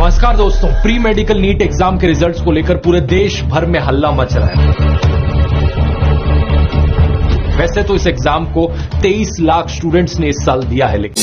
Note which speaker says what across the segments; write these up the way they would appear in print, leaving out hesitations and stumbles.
Speaker 1: नमस्कार दोस्तों, pre medical NEET exam के रिजल्ट्स को लेकर पूरे देश भर में हल्ला मच रहा है। वैसे तो इस एग्जाम को 23 लाख स्टूडेंट्स ने इस साल दिया है, लेकिन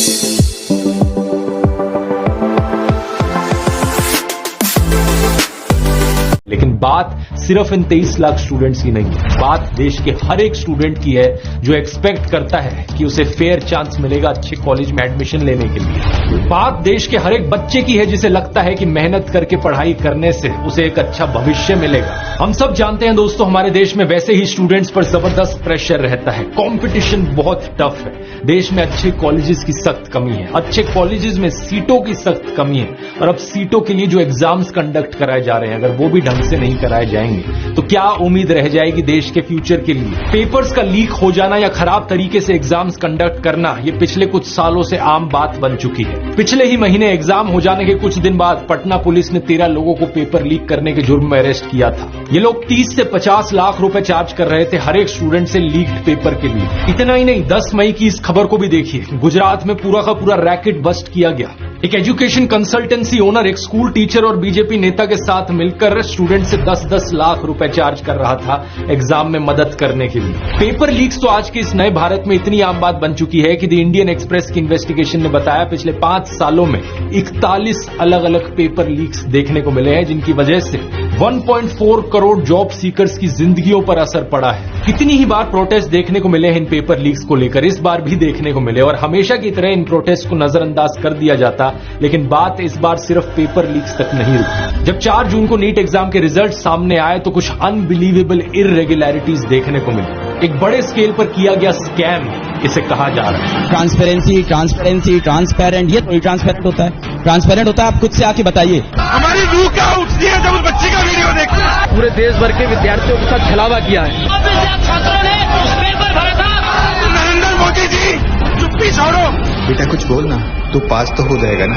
Speaker 1: बात सिर्फ इन 23 लाख स्टूडेंट्स की नहीं है। बात देश के हर एक स्टूडेंट की है जो एक्सपेक्ट करता है कि उसे फेयर चांस मिलेगा अच्छे कॉलेज में एडमिशन लेने के लिए। बात देश के हर एक बच्चे की है जिसे लगता है कि मेहनत करके पढ़ाई करने से उसे एक अच्छा भविष्य मिलेगा। हम सब जानते हैं दोस्तों, हमारे देश में वैसे ही स्टूडेंट्स पर जबरदस्त प्रेशर रहता है। कंपटीशन बहुत टफ है। देश में अच्छे कॉलेजेस की सख्त कमी है, अच्छे कॉलेजेस में सीटों की सख्त कमी है। और अब सीटों के लिए जो एग्जाम्स कंडक्ट कराए जा रहे हैं, अगर वो भी ढंग से नहीं कराए जाएंगे तो क्या उम्मीद रह जाएगी देश के फ्यूचर के लिए। पेपर्स का लीक हो जाना या खराब तरीके से एग्जाम्स कंडक्ट करना, ये पिछले कुछ सालों से आम बात बन चुकी है। पिछले ही महीने एग्जाम हो जाने के कुछ दिन बाद पटना पुलिस ने 13 लोगों को पेपर लीक करने के जुर्म में अरेस्ट किया था। ये लोग 30 से 50 लाख रुपए चार्ज कर रहे थे हर एक स्टूडेंट से लीक्ड पेपर के लिए। इतना ही नहीं, 10 मई की इस खबर को भी देखिए। गुजरात में पूरा का पूरा रैकेट बस्ट किया गया। एक एजुकेशन कंसल्टेंसी ओनर एक स्कूल टीचर और बीजेपी नेता के साथ मिलकर स्टूडेंट से 10-10 लाख रुपए चार्ज कर रहा था एग्जाम में मदद करने के लिए। पेपर लीक्स तो आज के इस नए भारत में इतनी आम बात बन चुकी है कि द इंडियन एक्सप्रेस की इन्वेस्टिगेशन ने बताया पिछले 5 सालों में 41 अलग अलग पेपर लीक्स देखने को मिले हैं, जिनकी वजह से 1.4 करोड़ जॉब सीकर्स की जिंदगियों पर असर पड़ा है। कितनी ही बार प्रोटेस्ट देखने को मिले हैं इन पेपर लीक्स को लेकर, इस बार भी देखने को मिले और हमेशा की तरह इन प्रोटेस्ट को नजरअंदाज कर दिया जाता। लेकिन बात इस बार सिर्फ पेपर लीक्स तक नहीं रुकी। जब 4 जून को नीट एग्जाम के रिजल्ट सामने आए तो कुछ अनबिलीवेबल इररेगुलरिटीज देखने को मिली। एक बड़े स्केल पर किया गया स्कैम इसे कहा जा रहा है।
Speaker 2: ट्रांसपेरेंसी, ट्रांसपेरेंट, ये थोड़ी ट्रांसपेरेंट होता है। ट्रांसपेरेंट होता है, आप खुद से आके बताइए।
Speaker 3: हमारी रूह क्या उठती है जब उस बच्चे का वीडियो देखते हैं।
Speaker 4: पूरे देश भर के विद्यार्थियों के साथ छलावा किया है।
Speaker 3: नरेंद्र मोदी जी, चुप्पी छोड़ो।
Speaker 5: बेटा कुछ बोलना, तू पास तो हो जाएगा ना।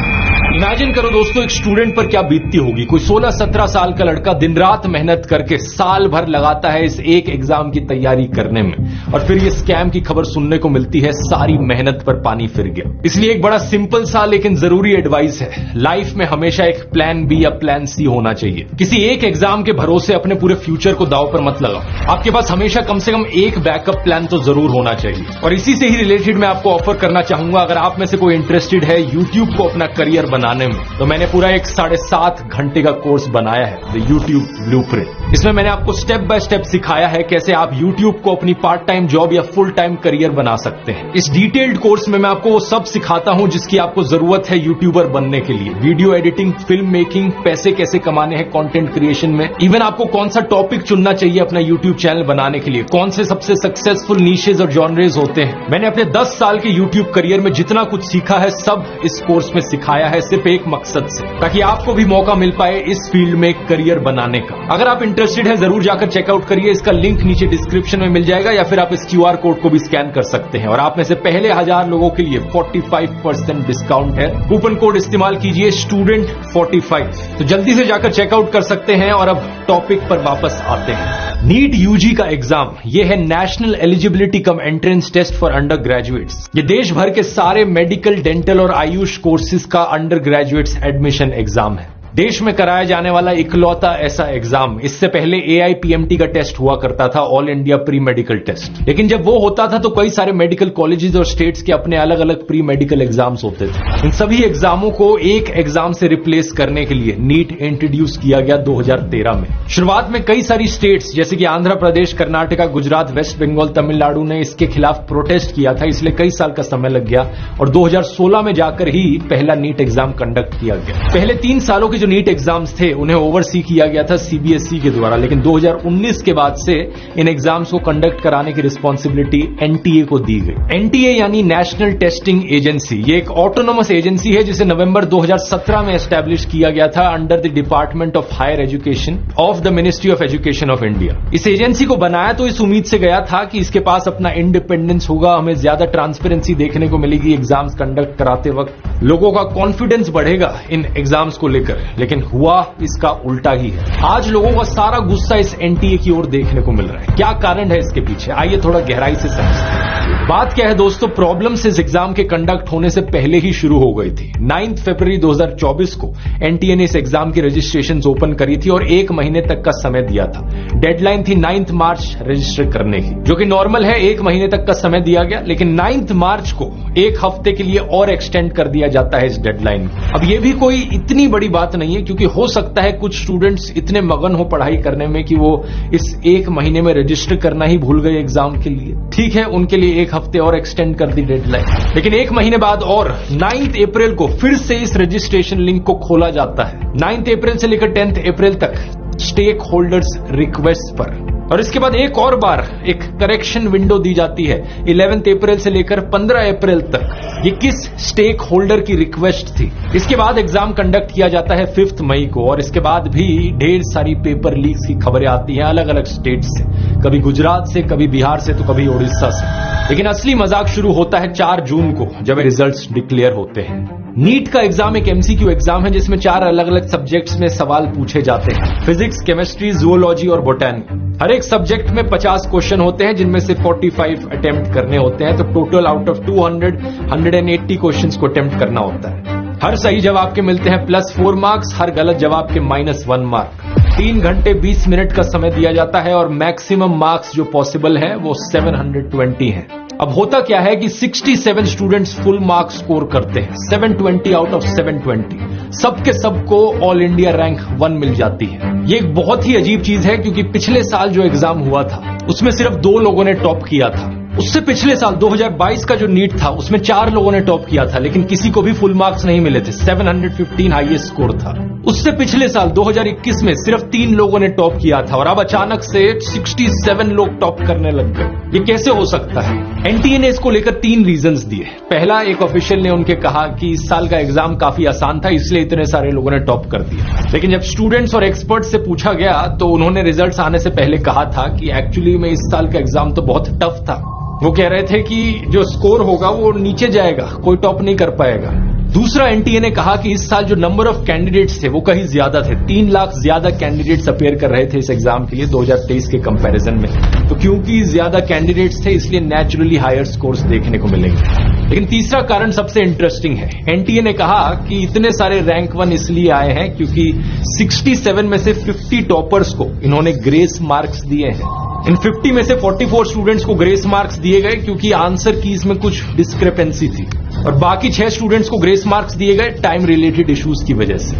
Speaker 1: इमेजिन करो दोस्तों, एक स्टूडेंट पर क्या बीतती होगी। कोई 16-17 साल का लड़का दिन रात मेहनत करके साल भर लगाता है इस एक एग्जाम की तैयारी करने में, और फिर ये स्कैम की खबर सुनने को मिलती है, सारी मेहनत पर पानी फिर गया। इसलिए एक बड़ा सिंपल सा लेकिन जरूरी एडवाइस है, लाइफ में हमेशा एक प्लान बी या प्लान सी होना चाहिए। किसी एक एग्जाम के भरोसे अपने पूरे फ्यूचर को दांव पर मत लगाओ। आपके पास हमेशा कम से कम एक बैकअप प्लान तो जरूर होना चाहिए। और इसी से ही रिलेटेड मैं आपको ऑफर करना चाहूंगा, अगर आप में से कोई इंटरेस्टेड है यूट्यूब को अपना करियर बनाने में, तो मैंने पूरा एक 7.5 घंटे का कोर्स बनाया है, द यूट्यूब ब्लूप्रिंट। इसमें मैंने आपको स्टेप बाय स्टेप सिखाया है कैसे आप यूट्यूब को अपनी पार्ट टाइम जॉब या फुल टाइम करियर बना सकते हैं। इस डिटेल्ड कोर्स में मैं आपको वो सब सिखाता हूं जिसकी आपको जरूरत है यूट्यूबर बनने के लिए। वीडियो एडिटिंग, फिल्म मेकिंग, पैसे कैसे कमाने हैं कंटेंट क्रिएशन में, इवन आपको कौन सा टॉपिक चुनना चाहिए अपना यूट्यूब चैनल बनाने के लिए, कौन से सबसे सक्सेसफुल नीशेज और जॉनरेज होते हैं। मैंने अपने 10 साल के यूट्यूब करियर में जितना कुछ सीखा है सब इस कोर्स में सिखाया है, सिर्फ एक मकसद से, ताकि आपको भी मौका मिल पाए इस फील्ड में एक करियर बनाने का। अगर आप इंटरेस्टेड हैं जरूर जाकर चेकआउट करिए। इसका लिंक नीचे डिस्क्रिप्शन में मिल जाएगा, या फिर आप इस QR कोड को भी स्कैन कर सकते हैं। और आप में से पहले 1000 लोगों के लिए 45% डिस्काउंट है। कूपन कोड इस्तेमाल कीजिए STUDENT45। तो जल्दी से जाकर चेकआउट कर सकते हैं। और अब टॉपिक पर वापस आते हैं। नीट UG का एग्जाम, ये है national eligibility cum entrance test for under graduates. ये देश भर के सारे मेडिकल, डेंटल और आयुष कोर्सेज का अंडर ग्रेजुएट्स एडमिशन एग्जाम है। देश में कराया जाने वाला इकलौता ऐसा एग्जाम। इससे पहले AIPMT का टेस्ट हुआ करता था, all India pre medical test. लेकिन जब वो होता था तो कई सारे मेडिकल कॉलेजेस और स्टेट्स के अपने अलग अलग प्री मेडिकल एग्जाम्स होते थे। इन सभी एग्जामों को एक एग्जाम से रिप्लेस करने के लिए नीट इंट्रोड्यूस किया गया 2013 में। शुरुआत में कई सारी स्टेट्स जैसे कि आंध्र प्रदेश, कर्नाटका, गुजरात, वेस्ट बंगाल, तमिलनाडु ने इसके खिलाफ प्रोटेस्ट किया था, इसलिए कई साल का समय लग गया और 2016 में जाकर ही पहला नीट एग्जाम कंडक्ट किया गया। पहले 3 सालों के नीट एग्जाम्स थे उन्हें ओवरसी किया गया था CBSE के द्वारा, लेकिन 2019 के बाद से इन एग्जाम्स को कंडक्ट कराने की रिस्पॉन्सिबिलिटी NTA को दी गई। NTA यानी नेशनल टेस्टिंग एजेंसी, ये एक ऑटोनोमस एजेंसी है जिसे नवंबर 2017 में एस्टैब्लिश किया गया था under the department of higher education of the ministry of education of India. इस एजेंसी को बनाया तो इस उम्मीद से गया था कि इसके पास अपना इंडिपेंडेंस होगा, हमें ज्यादा ट्रांसपेरेंसी देखने को मिलेगी एग्जाम्स कंडक्ट कराते वक्त, लोगों का कॉन्फिडेंस बढ़ेगा इन एग्जाम्स को लेकर। लेकिन हुआ इसका उल्टा ही है। आज लोगों का सारा गुस्सा इस NTA की ओर देखने को मिल रहा है। क्या कारण है इसके पीछे, आइए थोड़ा गहराई से समझते हैं। बात क्या है दोस्तों, प्रॉब्लम्स इस एग्जाम के कंडक्ट होने से पहले ही शुरू हो गई थी। 9 फरवरी 2024 को एनटीए ने इस एग्जाम की रजिस्ट्रेशन ओपन करी थी और 1 महीने तक का समय दिया था। डेडलाइन थी 9 मार्च रजिस्टर करने की, जो कि नॉर्मल है, 1 महीने तक का समय दिया गया, लेकिन 9 मार्च को 1 हफ्ते के लिए और एक्सटेंड कर दिया जाता है इस डेडलाइन को। अब ये भी कोई इतनी बड़ी बात नहीं है, क्योंकि हो सकता है कुछ स्टूडेंट्स इतने मगन हो पढ़ाई करने में कि वो इस 1 महीने में रजिस्टर करना ही भूल गए एग्जाम के लिए। ठीक है, उनके लिए 1 हफ्ते और एक्सटेंड कर दी डेडलाइन, लेकिन 1 महीने बाद और 9 अप्रैल को फिर से इस रजिस्ट्रेशन लिंक को खोला जाता है। 9 अप्रैल से लेकर 10 अप्रैल तक स्टेक होल्डर्स रिक्वेस्ट पर, और इसके बाद एक और बार एक करेक्शन विंडो दी जाती है 11 अप्रैल से लेकर 15 अप्रैल तक। ये किस स्टेक होल्डर की रिक्वेस्ट थी? इसके बाद एग्जाम कंडक्ट किया जाता है 5 मई को, और इसके बाद भी ढेर सारी पेपर लीक्स की खबरें आती हैं अलग अलग स्टेट से, कभी गुजरात से, कभी बिहार से, तो कभी उड़ीसा से। लेकिन असली मजाक शुरू होता है 4 जून को, जब रिजल्ट्स डिक्लेयर होते हैं। नीट का एग्जाम एक एमसीक्यू एग्जाम है, जिसमें 4 अलग अलग सब्जेक्ट्स में सवाल पूछे जाते हैं, फिजिक्स, केमिस्ट्री, जूलॉजी और बोटैनिकी। हर एक सब्जेक्ट में 50 क्वेश्चन होते हैं, जिनमें से 45 अटेम्प्ट करने होते हैं, तो टोटल आउट ऑफ 200 180 क्वेश्चंस को अटेम्प्ट करना होता है। हर सही जवाब के मिलते हैं +4 मार्क्स, हर गलत जवाब के -1 मार्क। 3 घंटे 20 मिनट का समय दिया जाता है, और मैक्सिमम मार्क्स जो पॉसिबल है वो 720 है। अब होता क्या है कि 67 स्टूडेंट्स फुल मार्क्स स्कोर करते हैं, 720 आउट ऑफ 720। सबके सबको ऑल इंडिया रैंक 1 मिल जाती है। ये एक बहुत ही अजीब चीज है, क्योंकि पिछले साल जो एग्जाम हुआ था उसमें सिर्फ 2 लोगों ने टॉप किया था। उससे पिछले साल 2022 का जो नीट था उसमें 4 लोगों ने टॉप किया था, लेकिन किसी को भी फुल मार्क्स नहीं मिले थे। 715 हाईएस्ट स्कोर था। उससे पिछले साल 2021 में सिर्फ 3 लोगों ने टॉप किया था, और अब अचानक से 67 लोग टॉप करने लग गए। ये कैसे हो सकता है? एनटीए ने इसको लेकर 3 रीजंस दिए। पहला, एक ऑफिशियल ने उनके कहा कि इस साल का एग्जाम काफी आसान था, इसलिए इतने सारे लोगों ने टॉप कर दिया। लेकिन जब स्टूडेंट्स और एक्सपर्ट्स से पूछा गया तो उन्होंने रिजल्ट्स आने से पहले कहा था कि एक्चुअली में इस साल का एग्जाम तो बहुत टफ था। वो कह रहे थे कि जो स्कोर होगा वो नीचे जाएगा, कोई टॉप नहीं कर पाएगा। दूसरा, एनटीए ने कहा कि इस साल जो नंबर ऑफ कैंडिडेट्स थे वो कहीं ज्यादा थे। 3 लाख ज्यादा कैंडिडेट्स अपेयर कर रहे थे इस एग्जाम के लिए 2023 के कंपैरिजन में। तो क्योंकि ज्यादा कैंडिडेट्स थे, इसलिए नेचुरली हायर स्कोर्स देखने को मिलेंगे। लेकिन तीसरा कारण सबसे इंटरेस्टिंग है। एनटीए ने कहा कि इतने सारे रैंक 1 इसलिए आए हैं क्योंकि 67 में से 50 टॉपर्स को इन्होंने ग्रेस मार्क्स दिए हैं। इन 50 में से 44 स्टूडेंट्स को ग्रेस मार्क्स दिए गए क्योंकि आंसर कीज में कुछ डिस्क्रिपेंसी थी, और बाकी 6 स्टूडेंट्स को ग्रेस मार्क्स दिए गए टाइम रिलेटेड इश्यूज की वजह से।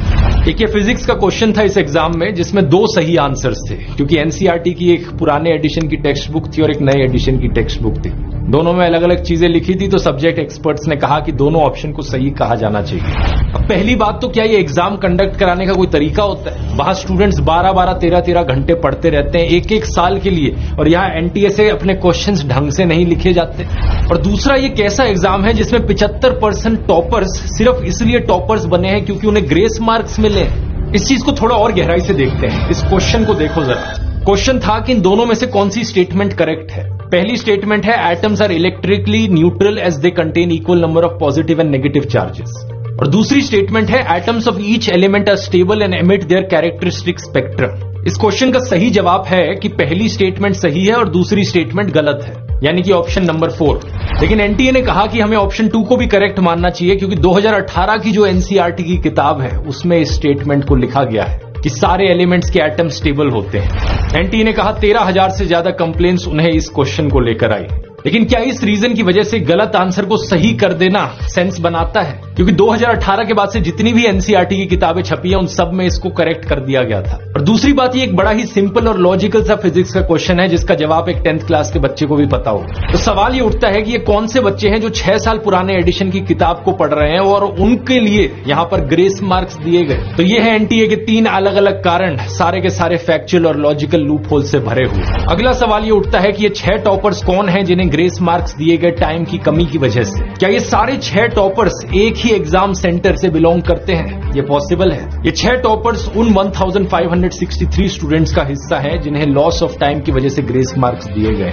Speaker 1: एक ये फिजिक्स का क्वेश्चन था इस एग्जाम में, जिसमें 2 सही आंसर्स थे, क्योंकि एनसीईआरटी की एक पुराने एडिशन की टेक्स्ट बुक थी और एक नए एडिशन की टेक्स्ट बुक थी। दोनों में अलग अलग चीजें लिखी थी, तो सब्जेक्ट एक्सपर्ट्स ने कहा कि दोनों ऑप्शन को सही कहा जाना चाहिए। अब पहली बात तो क्या ये एग्जाम कंडक्ट कराने का कोई तरीका होता है? वहां स्टूडेंट्स 12-12, 13-13 घंटे पढ़ते रहते हैं एक साल के लिए, और यहाँ एनटीए से अपने क्वेश्चंस ढंग से नहीं लिखे जाते। और दूसरा, ये कैसा एग्जाम है जिसमें 75% टॉपर्स सिर्फ इसलिए टॉपर्स बने हैं क्योंकि उन्हें ग्रेस मार्क्स मिले? इस चीज को थोड़ा और गहराई से देखते हैं। इस क्वेश्चन को देखो जरा। क्वेश्चन था कि इन दोनों में से कौन सी स्टेटमेंट करेक्ट है। पहली स्टेटमेंट है, atoms are electrically neutral as they contain equal number of positive and negative charges. और दूसरी स्टेटमेंट है, atoms of each element are stable and emit their characteristic spectrum. इस क्वेश्चन का सही जवाब है कि पहली स्टेटमेंट सही है और दूसरी स्टेटमेंट गलत है, यानी कि ऑप्शन नंबर 4। लेकिन एनटीए ने कहा कि हमें ऑप्शन 2 को भी करेक्ट मानना चाहिए, क्योंकि 2018 की जो एनसीईआरटी की किताब है उसमें इस स्टेटमेंट को लिखा गया है कि सारे एलिमेंट्स के एटम स्टेबल होते हैं। एनटीए ने कहा 13,000 से ज्यादा कंप्लेंट्स उन्हें इस क्वेश्चन को लेकर आई। लेकिन क्या इस रीजन की वजह से गलत आंसर को सही कर देना सेंस बनाता है? क्योंकि 2018 के बाद से जितनी भी एनसीईआरटी की किताबें छपी हैं उन सब में इसको करेक्ट कर दिया गया था। और दूसरी बात, ये एक बड़ा ही सिंपल और लॉजिकल सा फिजिक्स का क्वेश्चन है, जिसका जवाब एक 10th क्लास के बच्चे को भी पता हो। तो सवाल ये उठता है कि ये कौन से बच्चे हैं जो 6 साल पुराने एडिशन की किताब को पढ़ रहे हैं और उनके लिए यहां पर ग्रेस मार्क्स दिए गए? तो ये है एनटीए के 3 अलग अलग कारण, सारे के सारे फैक्चुअल और लॉजिकल लूप होल से भरे हुए। अगला सवाल ये उठता है कि ये 6 टॉपर्स कौन हैं जिन्हें ग्रेस मार्क्स दिए गए टाइम की कमी की वजह से? क्या ये सारे 6 टॉपर्स एक ही एग्जाम सेंटर से बिलोंग करते हैं? ये पॉसिबल है। ये 6 टॉपर्स उन 1563 स्टूडेंट्स का हिस्सा है जिन्हें लॉस ऑफ टाइम की वजह से ग्रेस मार्क्स दिए गए।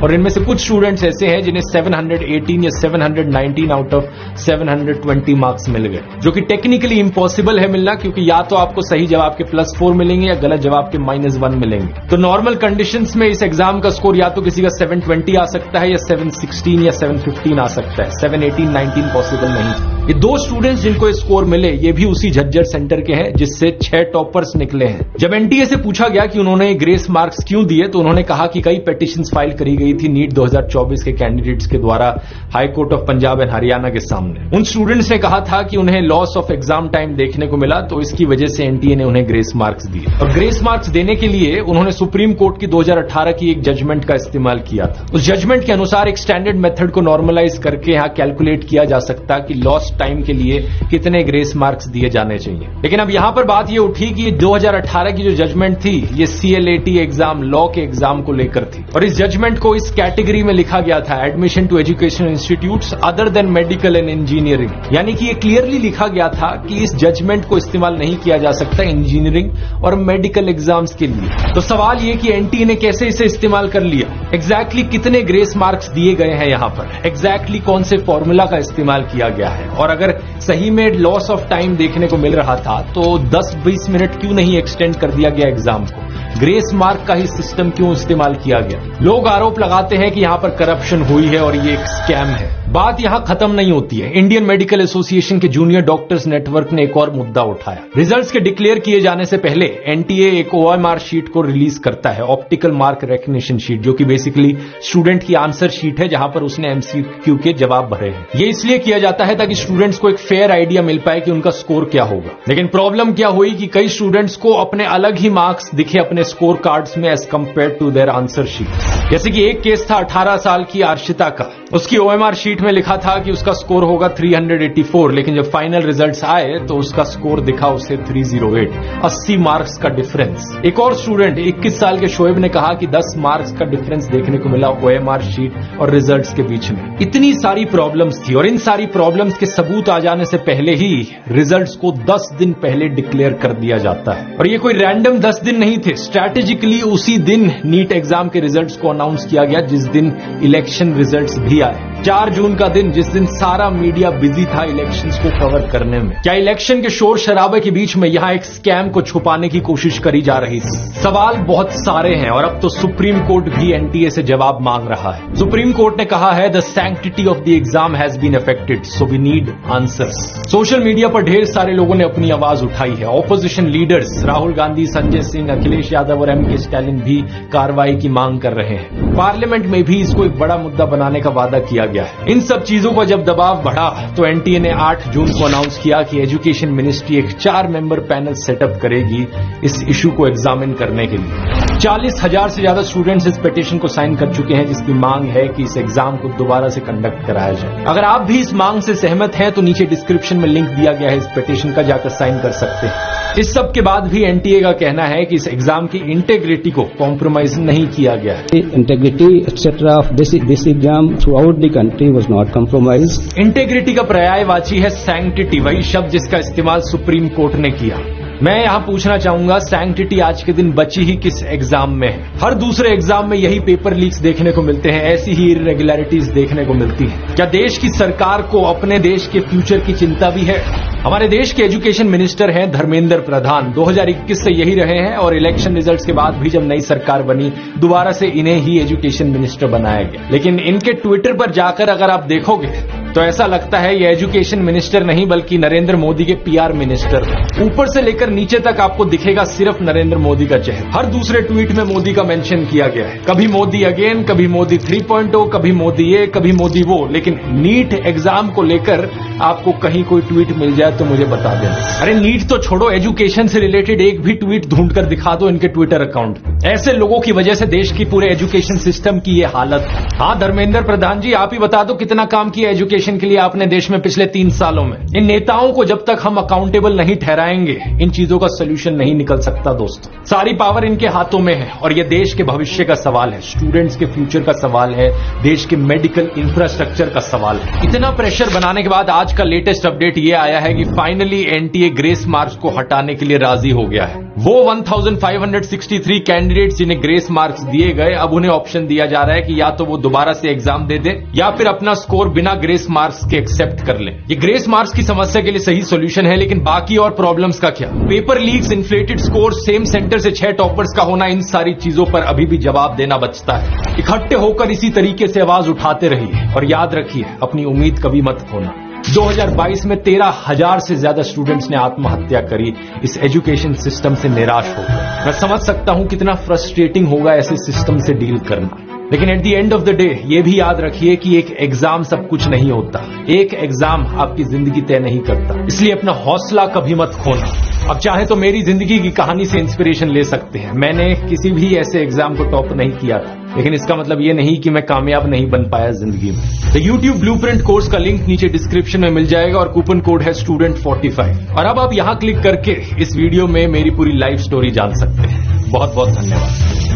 Speaker 1: और इनमें से कुछ स्टूडेंट्स ऐसे हैं जिन्हें 718 या 719 आउट ऑफ 720 मार्क्स मिल गए, जो कि टेक्निकली इम्पॉसिबल है मिलना, क्योंकि या तो आपको सही जवाब के +4 मिलेंगे या गलत जवाब के -1 मिलेंगे। तो नॉर्मल कंडीशंस में इस एग्जाम का स्कोर या तो किसी का 720 आ सकता है या 716 या 715 आ सकता है। 718, 19 पॉसिबल नहीं। ये दो स्टूडेंट्स जिनको स्कोर मिले ये भी उसी झज्जर सेंटर के हैं जिससे 6 टॉपर्स निकले हैं। जब एनटीए से पूछा गया कि उन्होंने ग्रेस मार्क्स क्यों दिए तो उन्होंने कहा कि कई पिटीशंस फाइल करी गई थी नीट 2024 के कैंडिडेट्स के द्वारा high court of Punjab and Haryana के सामने। उन स्टूडेंट्स ने कहा था कि उन्हें लॉस ऑफ एग्जाम टाइम देखने को मिला, तो इसकी वजह से एनटीए ने उन्हें ग्रेस मार्क्स दिए। और ग्रेस मार्क्स देने के लिए उन्होंने सुप्रीम कोर्ट की 2018 की एक जजमेंट का इस्तेमाल किया था। उस जजमेंट के अनुसार एक स्टैंडर्ड मेथड को नॉर्मलाइज करके यहां कैलकुलेट किया जा सकता कि लॉस्ट टाइम के लिए कितने ग्रेस मार्क्स दिए जाने चाहिए। लेकिन अब यहां पर बात ये उठी कि 2018 की जो जजमेंट थी ये CLAT एग्जाम, लॉ के एग्जाम को लेकर थी, और इस जजमेंट को इस कैटेगरी में लिखा गया था, admission to educational institutes other than medical and engineering. यानी कि ये क्लियरली लिखा गया था कि इस जजमेंट को इस्तेमाल नहीं किया जा सकता इंजीनियरिंग और मेडिकल एग्जाम्स के लिए। तो सवाल ये कि एनटीए ने कैसे इसे इस्तेमाल कर लिया, एग्जैक्टली कितने ग्रेस मार्क्स दिए गए हैं यहां पर, एग्जैक्टली कौन से फॉर्मूला का इस्तेमाल किया गया है, और अगर सही में लॉस ऑफ टाइम देखने को मिल रहा था तो 10-20 मिनट क्यों नहीं एक्सटेंड कर दिया गया एग्जाम को, ग्रेस मार्क का ही सिस्टम क्यों इस्तेमाल किया गया। लोग आरोप लगाते हैं कि यहां पर करप्शन हुई है और ये एक स्कैम है। बात यहां खत्म नहीं होती है। इंडियन मेडिकल एसोसिएशन के जूनियर डॉक्टर्स नेटवर्क ने एक और मुद्दा उठाया। रिजल्ट्स के डिक्लेयर किए जाने से पहले एनटीए एक OMR शीट को रिलीज करता है, ऑप्टिकल मार्क रिकग्निशन शीट, जो कि बेसिकली स्टूडेंट की आंसर शीट है जहां पर उसने MCQ के जवाब भरे हैं। ये इसलिए किया जाता है ताकि स्टूडेंट्स को एक फेयर आइडिया मिल पाए कि उनका स्कोर क्या होगा। लेकिन प्रॉब्लम क्या हुई कि कई स्टूडेंट्स को अपने अलग ही मार्क्स दिखे अपने स्कोर कार्ड्स में as compare to their answer sheet. जैसे कि एक केस था 18 साल की अर्शिता का, उसकी OMR शीट में लिखा था कि उसका स्कोर होगा 384, लेकिन जब फाइनल रिजल्ट्स आए तो उसका स्कोर दिखा उसे 308, 80 मार्क्स का डिफरेंस। एक और स्टूडेंट 21 साल के शोएब ने कहा कि 10 मार्क्स का डिफरेंस देखने को मिला OMR शीट और रिजल्ट्स के बीच में। इतनी सारी प्रॉब्लम्स थी और इन सारी प्रॉब्लम्स के सबूत आ जाने से पहले ही रिजल्ट्स को 10 दिन पहले डिक्लेयर कर दिया जाता है। और ये कोई रैंडम 10 दिन नहीं थे, स्ट्रैटेजिकली उसी दिन नीट एग्जाम के रिजल्ट्स को अनाउंस किया गया जिस दिन इलेक्शन रिजल्ट्स भी आए। 4 जून का दिन, जिस दिन सारा मीडिया बिजी था इलेक्शंस को कवर करने में। क्या इलेक्शन के शोर शराबे के बीच में यहां एक स्कैम को छुपाने की कोशिश करी जा रही थी? सवाल बहुत सारे हैं और अब तो सुप्रीम कोर्ट भी एनटीए से जवाब मांग रहा है। सुप्रीम कोर्ट ने कहा है the sanctity of the exam has been affected, so we need answers. Social media पर ढेर सारे लोगों ने अपनी आवाज उठाई है। ऑपोजिशन लीडर्स राहुल गांधी, संजय सिंह, अखिलेश यादव और MK स्टालिन भी कार्रवाई की मांग कर रहे हैं। पार्लियामेंट में भी इसको एक बड़ा मुद्दा बनाने का वादा किया गया है। इन सब चीजों का जब दबाव बढ़ा तो एनटीए ने 8 जून को अनाउंस किया कि एजुकेशन मिनिस्ट्री एक 4 मेंबर पैनल सेटअप करेगी इस इशू को एग्जामिन करने के लिए। 40,000 से ज्यादा स्टूडेंट्स इस पिटीशन को साइन कर चुके हैं जिसकी मांग है कि इस एग्जाम को दोबारा से कंडक्ट कराया जाए। अगर आप भी इस मांग से सहमत हैं तो नीचे डिस्क्रिप्शन में लिंक दिया गया है इस पिटीशन का, जाकर साइन कर सकते हैं। इस सब के बाद भी एनटीए का कहना है कि इस एग्जाम की इंटेग्रिटी को कॉम्प्रोमाइज नहीं किया गया है।
Speaker 6: Integrity etc. of this exam throughout the country was not compromised.
Speaker 1: Integrity का पर्यायवाची है सैंक्टिटी, वही शब्द जिसका इस्तेमाल सुप्रीम कोर्ट ने किया। मैं यहां पूछना चाहूंगा, सैंक्टिटी आज के दिन बची ही किस एग्जाम में है? हर दूसरे एग्जाम में यही पेपर लीक्स देखने को मिलते हैं, ऐसी ही इरेगुलरिटीज देखने को मिलती हैं। क्या देश की सरकार को अपने देश के फ्यूचर की चिंता भी है? हमारे देश के एजुकेशन मिनिस्टर हैं धर्मेंद्र प्रधान, 2021 से यही रहे हैं और इलेक्शन रिजल्ट्स के बाद भी जब नई सरकार बनी दोबारा से इन्हें ही एजुकेशन मिनिस्टर बनाया गया। लेकिन इनके ट्विटर पर जाकर अगर आप देखोगे तो ऐसा लगता है ये एजुकेशन मिनिस्टर नहीं बल्कि नरेंद्र मोदी के PR मिनिस्टर हैं। ऊपर से लेकर नीचे तक आपको दिखेगा सिर्फ नरेंद्र मोदी का चेहरा। हर दूसरे ट्वीट में मोदी का मेंशन किया गया है, कभी मोदी अगेन, कभी मोदी 3.0, कभी मोदी ये, कभी मोदी वो। लेकिन नीट एग्जाम को लेकर आपको कहीं कोई ट्वीट मिल जाए तो मुझे बता देना। अरे नीट तो छोड़ो, एजुकेशन से रिलेटेड एक भी ट्वीट ढूंढ कर दिखा दो इनके ट्विटर अकाउंट। ऐसे लोगों की वजह से देश की पूरे एजुकेशन सिस्टम की ये हालत है। हाँ धर्मेंद्र प्रधान जी, आप ही बता दो कितना काम किया एजुकेशन एजुकेशन के लिए आपने देश में पिछले 3 सालों में? इन नेताओं को जब तक हम अकाउंटेबल नहीं ठहराएंगे, इन चीजों का सोल्यूशन नहीं निकल सकता दोस्तों। सारी पावर इनके हाथों में है और ये देश के भविष्य का सवाल है, स्टूडेंट्स के फ्यूचर का सवाल है, देश के मेडिकल इंफ्रास्ट्रक्चर का सवाल है। इतना प्रेशर बनाने के बाद आज का लेटेस्ट अपडेट ये आया है कि फाइनली एनटीए ग्रेस मार्क्स को हटाने के लिए राजी हो गया है। वो 1563 कैंडिडेट्स जिन्हें ग्रेस मार्क्स दिए गए, अब उन्हें ऑप्शन दिया जा रहा है कि या तो वो दोबारा से एग्जाम दे दें या फिर अपना स्कोर बिना ग्रेस मार्क्स के एक्सेप्ट कर लें। ये ग्रेस मार्क्स की समस्या के लिए सही सॉल्यूशन है, लेकिन बाकी और प्रॉब्लम्स का क्या? Paper leaks, inflated score, same centre से 6 टॉपर्स का होना, इन सारी चीजों पर अभी भी जवाब देना बचता है। इकट्ठे होकर इसी तरीके से आवाज उठाते रहिए और याद रखिए, अपनी उम्मीद कभी मत खोना। 2022 में 13,000 से ज्यादा स्टूडेंट्स ने आत्महत्या करी इस एजुकेशन सिस्टम से निराश होकर। मैं समझ सकता हूं कितना फ्रस्ट्रेटिंग होगा ऐसे सिस्टम से डील करना, लेकिन at the end of the day ये भी याद रखिए कि एक एग्जाम सब कुछ नहीं होता, एक एग्जाम आपकी जिंदगी तय नहीं करता। इसलिए अपना हौसला कभी मत खोना। अब चाहे तो मेरी जिंदगी की कहानी से इंस्पिरेशन ले सकते हैं। मैंने किसी भी ऐसे एग्जाम को टॉप नहीं किया था, लेकिन इसका मतलब ये नहीं कि मैं कामयाब नहीं बन पाया जिंदगी में। द YouTube ब्लूप्रिंट कोर्स का लिंक नीचे डिस्क्रिप्शन में मिल जाएगा और कूपन कोड है student45। और अब आप यहां क्लिक करके इस वीडियो में मेरी पूरी लाइफ स्टोरी जान सकते हैं। बहुत बहुत धन्यवाद।